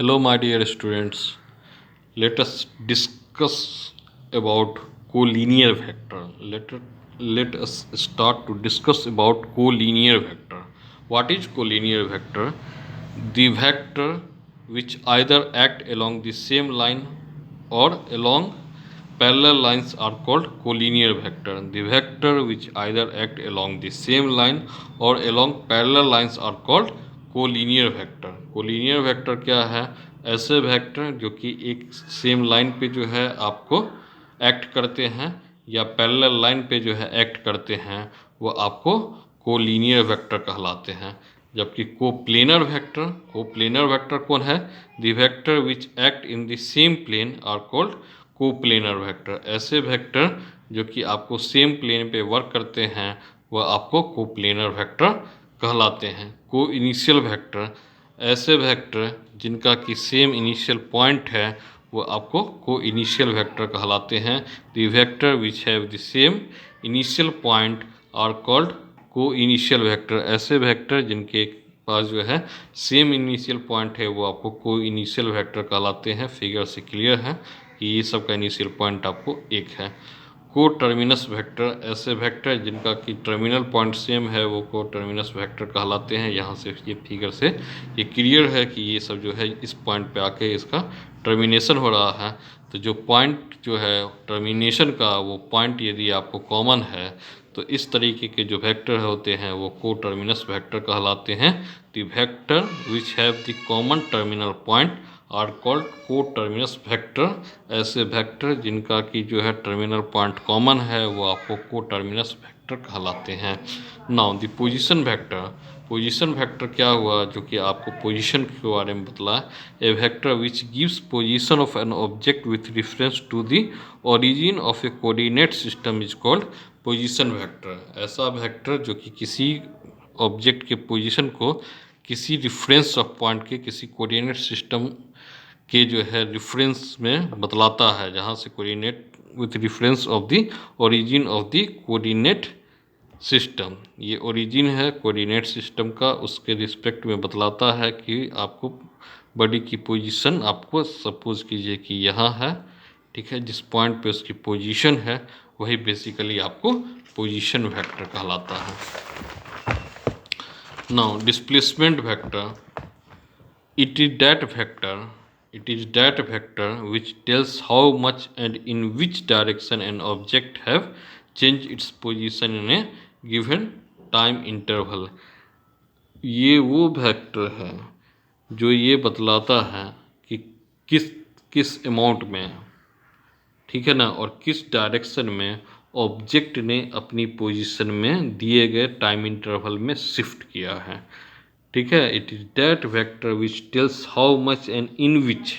Hello, my dear students. Let us discuss about collinear vector. Let us start to discuss about collinear vector. What is collinear vector? The vector which either act along the same line or along parallel lines are called collinear vector. The vector which either act along the same line or along parallel lines are called collinear vector. Collinear vector क्या है? ऐसे vector जो कि एक same line पे जो है आपको एक्ट करते हैं या पैरेलल लाइन पे जो है एक्ट करते हैं, वो आपको कोलिनियर वेक्टर कहलाते हैं। जबकि कोप्लेनर वेक्टर कौन है? The vector which act in the same plane are called coplanar vector. ऐसे वेक्टर जो कि आपको सेम प्लेन पे वर्क करते हैं वह आपको कोप्लेनर वेक्टर कहलाते हैं। को इनिशियल वेक्टर, ऐसे वेक्टर जिनका कि सेम इनिशियल पॉइंट है वो आपको को इनिशियल वेक्टर कहलाते हैं। The vector which have the same initial point are called coinitial vector. ऐसे वेक्टर जिनके पास जो है सेम इनिशियल पॉइंट है वो आपको को इनिशियल वेक्टर कहलाते हैं। फिगर से क्लियर है कि ये सब का इनिशियल पॉइंट आपको एक है। को टर्मिनस वेक्टर, ऐसे वेक्टर जिनका कि टर्मिनल पॉइंट सेम है वो को टर्मिनस वेक्टर कहलाते हैं। यहाँ से ये फिगर से ये क्लियर है कि ये सब जो है इस पॉइंट पे आके इसका टर्मिनेशन हो रहा है। तो जो पॉइंट जो है टर्मिनेशन का, वो पॉइंट यदि आपको कॉमन है तो इस तरीके के जो वेक्टर होते हैं वो को टर्मिनस वेक्टर कहलाते हैं। The vector which have the common terminal point are called coterminous vector. ऐसे वेक्टर जिनका कि जो है टर्मिनल पॉइंट कॉमन है वो आपको को टर्मिनस वेक्टर कहलाते हैं। Now the position vector. Position vector क्या हुआ? जो कि आपको पोजीशन के बारे में बतला। A vector which gives position of an object with reference to the origin of a coordinate system is called position vector. ऐसा वेक्टर जो कि किसी ऑब्जेक्ट के पोजीशन को किसी रेफरेंस ऑफ पॉइंट के किसी कोऑर्डिनेट सिस्टम के जो है रेफरेंस में बतलाता है, जहाँ से coordinate with reference of the origin of the coordinate system. ये ओरिजिन है कोऑर्डिनेट सिस्टम का, उसके रिस्पेक्ट में बतलाता है कि आपको बॉडी की पोजीशन, आपको सपोज कीजिए कि यहाँ है, ठीक है, जिस पॉइंट पे उसकी पोजीशन है वही बेसिकली आपको पोजीशन वेक्टर कहलाता है। Now displacement vector. It is that vector which tells how much and in which direction an object have changed its position in a given time interval। ये वो vector है जो ये बतलाता है कि किस किस अमाउंट में, ठीक है ना, और किस डायरेक्शन में ऑब्जेक्ट ने अपनी पोजीशन में दिए गए टाइम इंटरवल में शिफ्ट किया है। ठीक है, it is that vector which tells how much and in which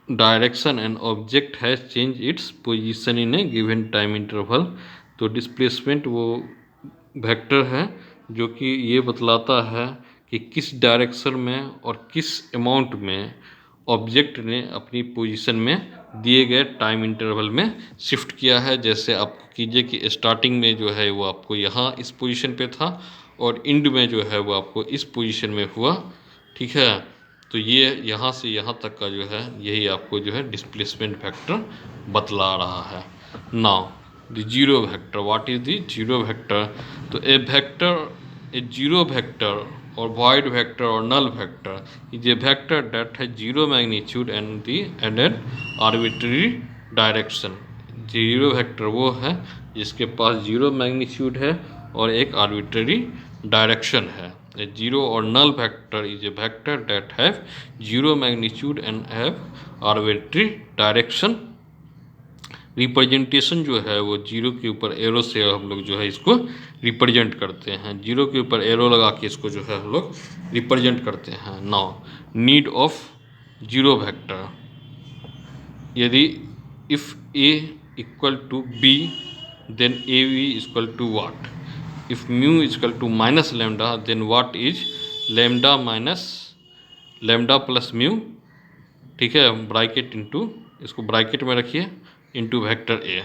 direction an object has change its position in A given time interval. तो डिस्प्लेसमेंट वो वेक्टर है जो कि ये बतलाता है कि किस डायरेक्शन में और किस अमाउंट में ऑब्जेक्ट ने अपनी पोजीशन में दिए गए टाइम इंटरवल में शिफ्ट किया है। जैसे आप कीजिए कि स्टार्टिंग में जो है वो आपको यहाँ इस पोजीशन पे था और एंड में जो है वो आपको इस पोजीशन में हुआ, ठीक है। तो ये यहाँ से यहाँ तक का जो है यही आपको जो है डिस्प्लेसमेंट वेक्टर बतला रहा है। Now the zero vector. What is the zero vector? तो ए जीरो वेक्टर और void vector or null vector is a vector that has zero magnitude and an arbitrary direction। Zero vector वो है जिसके पास zero magnitude है और एक arbitrary direction है। A zero और null vector is a vector that have zero magnitude and have arbitrary direction. Representation जो है वो जीरो के ऊपर एरो से हम लोग जो है इसको रिप्रेजेंट करते हैं। जीरो के ऊपर एरो लगा के इसको जो है हम लोग रिप्रेजेंट करते हैं। Now need of zero vector. यदि if A equal to B then A B equal to what? If mu equal to minus lambda then what is lambda minus lambda plus mu, ठीक है, bracket into, इसको bracket में रखिए, into vector A.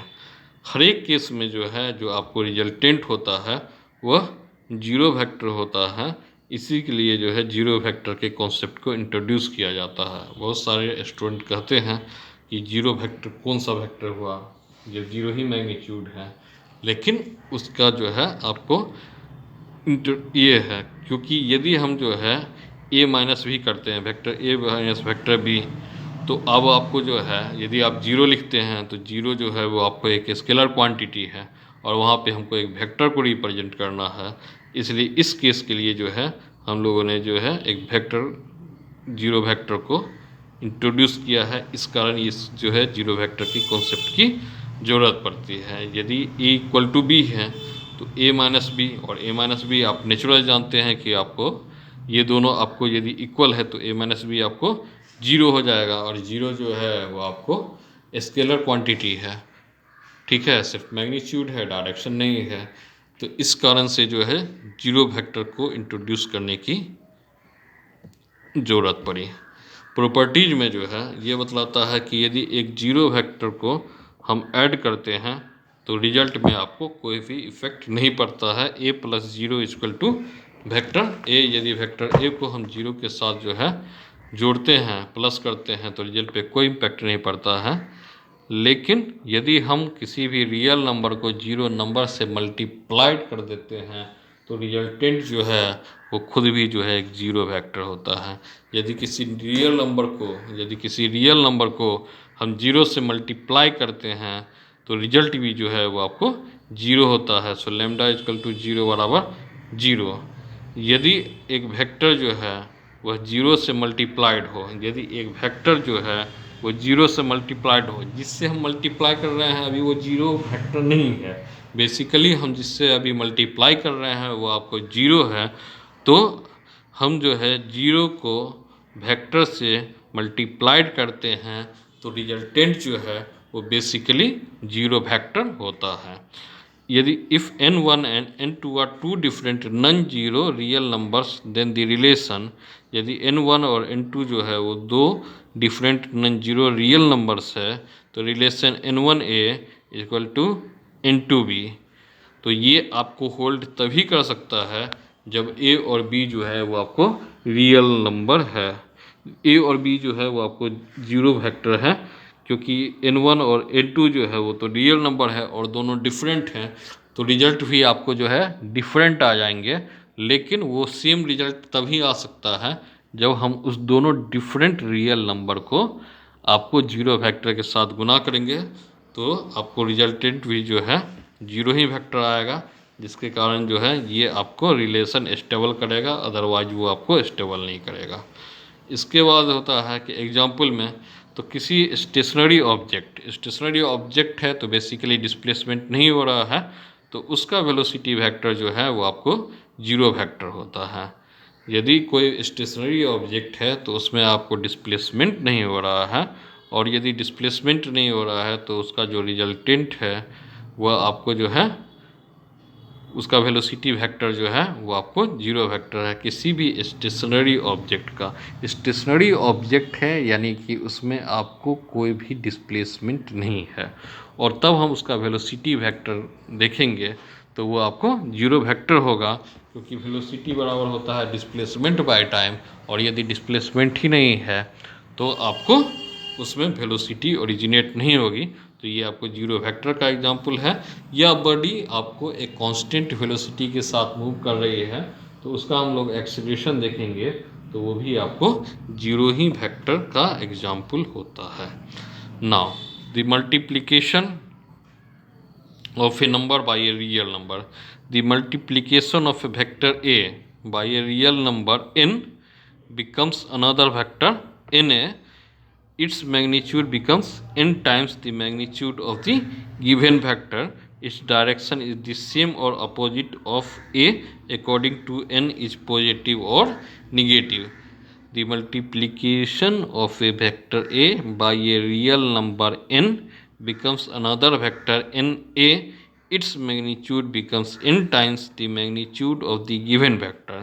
हर एक case में जो है जो आपको रिजल्टेंट होता है वह जीरो वेक्टर होता है, इसी के लिए जो है जीरो वेक्टर के कॉन्सेप्ट को इंट्रोड्यूस किया जाता है। बहुत सारे स्टूडेंट कहते हैं कि जीरो वेक्टर कौन सा वेक्टर हुआ, जब जीरो ही मैग्नीट्यूड है, लेकिन उसका जो है आपको ये है, क्योंकि यदि हम जो है ए माइनस भी करते हैं, vector A minus vector B, तो अब आपको जो है यदि आप जीरो लिखते हैं तो जीरो जो है वो आपको एक स्केलर क्वांटिटी है और वहाँ पे हमको एक वेक्टर को रिप्रेजेंट करना है। इसलिए इस केस के लिए जो है हम लोगों ने जो है एक वेक्टर जीरो वेक्टर को इंट्रोड्यूस किया है। इस कारण इस जो है जीरो वेक्टर की कॉन्सेप्ट की ज़रूरत पड़ती है। यदि ए इक्वल टू बी है तो ए माइनस बी, और ए माइनस बी आप नेचुरल जानते हैं कि आपको ये दोनों आपको यदि इक्वल है तो ए माइनस बी आपको जीरो हो जाएगा, और जीरो जो है वो आपको स्केलर क्वांटिटी है, ठीक है, सिर्फ मैग्नीट्यूड है, डायरेक्शन नहीं है। तो इस कारण से जो है जीरो वेक्टर को इंट्रोड्यूस करने की ज़रूरत पड़ी। प्रॉपर्टीज में जो है ये बतलाता है कि यदि एक जीरो वेक्टर को हम ऐड करते हैं तो रिजल्ट में आपको कोई भी इफेक्ट नहीं पड़ता है। A plus zero equal to vector A, यदि वेक्टर ए को हम जीरो के साथ जो है जोड़ते हैं, प्लस करते हैं, तो रिजल्ट पे कोई इम्पैक्ट नहीं पड़ता है। लेकिन यदि हम किसी भी रियल नंबर को जीरो नंबर से मल्टीप्लाइड कर देते हैं तो रिजल्टेंट जो है वो खुद भी जो है एक जीरो वेक्टर होता है। यदि किसी रियल नंबर को हम जीरो से मल्टीप्लाई करते हैं तो रिजल्ट भी जो है वो आपको जीरो होता है। So lambda equal to zero बराबर जीरो। यदि एक वेक्टर जो है वह जीरो से मल्टीप्लाइड हो, यदि एक वेक्टर जो है वो जीरो से मल्टीप्लाइड हो, जिससे हम मल्टीप्लाई कर रहे हैं अभी वो जीरो वेक्टर नहीं है, बेसिकली हम जिससे अभी मल्टीप्लाई कर रहे हैं वो आपको जीरो है, तो हम जो है जीरो को वेक्टर से मल्टीप्लाइड करते हैं तो रिजल्टेंट जो है वो बेसिकली जीरो वेक्टर होता है। यदि if n1 and n2 are two different non zero real numbers then the relation, यदि n1 और n2 जो है वो दो different non zero real numbers है तो relation n1a equal to n2b, तो ये आपको होल्ड तभी कर सकता है जब a और b जो है वो आपको रियल नंबर है। a और b जो है वो आपको जीरो वेक्टर है, क्योंकि n1 और n2 जो है वो तो रियल नंबर है और दोनों डिफरेंट हैं, तो रिजल्ट भी आपको जो है डिफरेंट आ जाएंगे। लेकिन वो सेम रिजल्ट तभी आ सकता है जब हम उस दोनों डिफरेंट रियल नंबर को आपको जीरो वेक्टर के साथ गुना करेंगे, तो आपको रिजल्टेंट भी जो है जीरो ही वेक्टर आएगा, जिसके कारण जो है ये आपको रिलेशन स्टेबल करेगा, अदरवाइज वो आपको स्टेबल नहीं करेगा। इसके बाद होता है कि एग्जाम्पल में, तो किसी स्टेशनरी ऑब्जेक्ट है तो बेसिकली डिस्प्लेसमेंट नहीं हो रहा है, तो उसका वेलोसिटी वेक्टर जो है वो आपको जीरो वेक्टर होता है। यदि कोई स्टेशनरी ऑब्जेक्ट है तो उसमें आपको डिस्प्लेसमेंट नहीं हो रहा है, और यदि डिस्प्लेसमेंट नहीं हो रहा है तो उसका जो रिजल्टेंट है वह आपको जो है उसका वेलोसिटी वेक्टर जो है वो आपको जीरो वेक्टर है। किसी भी स्टेशनरी ऑब्जेक्ट का, स्टेशनरी ऑब्जेक्ट है यानी कि उसमें आपको कोई भी डिस्प्लेसमेंट नहीं है, और तब हम उसका वेलोसिटी वेक्टर देखेंगे तो वो आपको जीरो वेक्टर होगा, क्योंकि वेलोसिटी बराबर होता है डिस्प्लेसमेंट बाय टाइम, और यदि डिस्प्लेसमेंट ही नहीं है तो आपको उसमें वेलोसिटी ओरिजिनेट नहीं होगी। तो ये आपको जीरो वेक्टर का एग्जाम्पल है। या बॉडी आपको एक कांस्टेंट वेलोसिटी के साथ मूव कर रही है तो उसका हम लोग एक्सीलरेशन देखेंगे, तो वो भी आपको जीरो ही वेक्टर का एग्जाम्पल होता है। Now the multiplication of a number by a real number, the multiplication of a vector a by a real number n becomes another vector na. Its magnitude becomes n times the magnitude of the given vector. Its direction is the same or opposite of a according to n is positive or negative. The multiplication of a vector a by a real number n becomes another vector n a. Its magnitude becomes n times the magnitude of the given vector.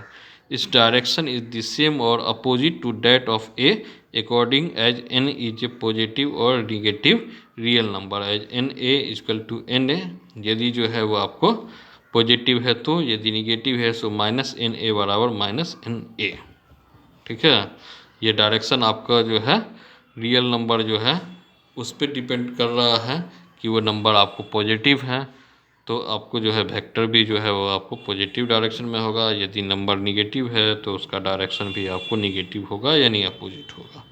Its direction is the same or opposite to that of a according as n is a positive or negative real number, as n a equal to n a। यदि जो है वो आपको positive है तो, यदि negative है so minus N A बराबर माइनस एन ए। ठीक है, ये डायरेक्शन आपका जो है रियल नंबर जो है उस पर डिपेंड कर रहा है कि वो नंबर आपको पॉजिटिव है तो आपको जो है वेक्टर भी जो है वो आपको पॉजिटिव डायरेक्शन में होगा, यदि नंबर निगेटिव है तो उसका डायरेक्शन भी आपको निगेटिव होगा यानी अपोजिट होगा।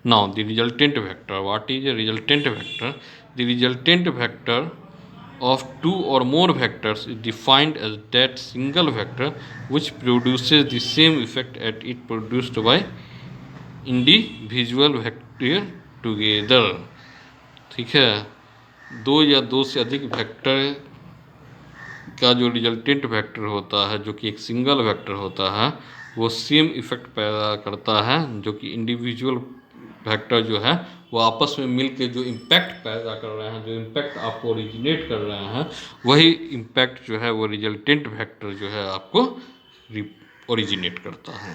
Now the resultant vector, what is a resultant vector? The resultant vector of two or more vectors is defined as that single vector which produces the same effect as it produced by individual vector together। ठीक है, दो या दो से अधिक vector का जो resultant vector होता है, जो कि एक सिंगल वेक्टर होता है, वो सेम इफेक्ट पैदा करता है, जो कि इंडिविजुअल वेक्टर जो है वो आपस में मिल के जो इम्पैक्ट पैदा कर रहे हैं, जो इम्पैक्ट आपको ओरिजिनेट कर रहे हैं, वही इम्पैक्ट जो है वो रिजल्टेंट वेक्टर जो है आपको ओरिजिनेट करता है।